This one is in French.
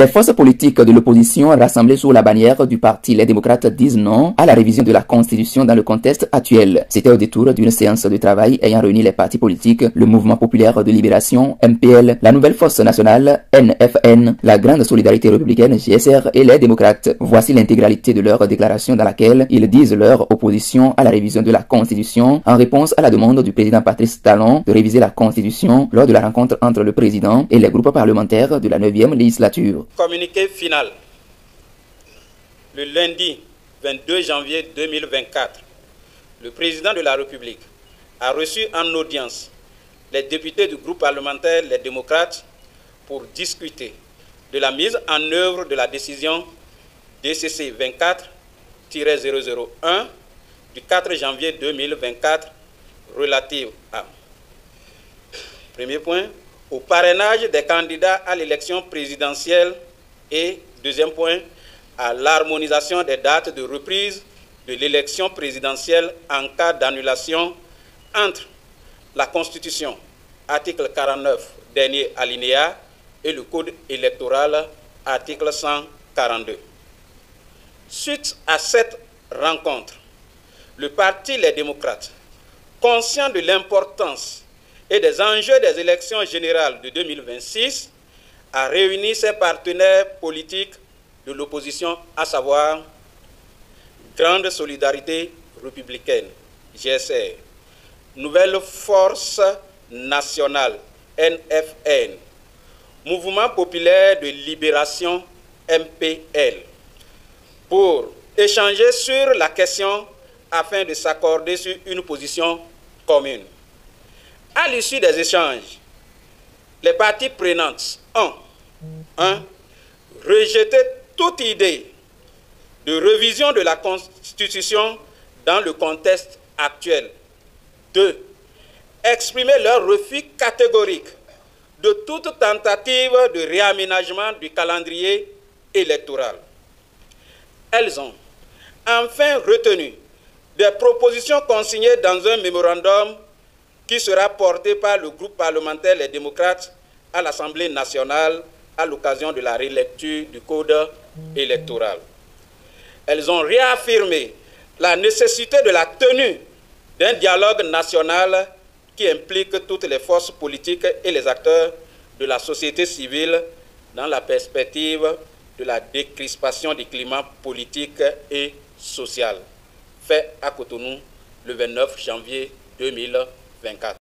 Les forces politiques de l'opposition rassemblées sous la bannière du parti Les Démocrates disent non à la révision de la Constitution dans le contexte actuel. C'était au détour d'une séance de travail ayant réuni les partis politiques, le Mouvement populaire de libération, MPL, la Nouvelle Force nationale, NFN, la Grande Solidarité républicaine, GSR et les Démocrates. Voici l'intégralité de leur déclaration dans laquelle ils disent leur opposition à la révision de la Constitution en réponse à la demande du président Patrice Talon de réviser la Constitution lors de la rencontre entre le président et les groupes parlementaires de la 9e législature. Communiqué final. Le lundi 22 janvier 2024, le président de la République a reçu en audience les députés du groupe parlementaire Les Démocrates pour discuter de la mise en œuvre de la décision DCC 24-001 du 4 janvier 2024 relative à, premier point, au parrainage des candidats à l'élection présidentielle et, deuxième point, à l'harmonisation des dates de reprise de l'élection présidentielle en cas d'annulation entre la Constitution, article 49, dernier alinéa, et le Code électoral, article 142. Suite à cette rencontre, le parti Les Démocrates, conscient de l'importance et des enjeux des élections générales de 2026, a réuni ses partenaires politiques de l'opposition, à savoir Grande Solidarité républicaine, GSR, Nouvelle Force nationale, NFN, Mouvement populaire de libération, MPL, pour échanger sur la question afin de s'accorder sur une position commune. À l'issue des échanges, les parties prenantes ont 1. Rejeté toute idée de révision de la Constitution dans le contexte actuel. 2. Exprimé leur refus catégorique de toute tentative de réaménagement du calendrier électoral. Elles ont enfin retenu des propositions consignées dans un mémorandum qui sera porté par le groupe parlementaire Les Démocrates à l'Assemblée nationale à l'occasion de la relecture du Code électoral. Elles ont réaffirmé la nécessité de la tenue d'un dialogue national qui implique toutes les forces politiques et les acteurs de la société civile dans la perspective de la décrispation du climat politique et social. Fait à Cotonou le 29 janvier 2024.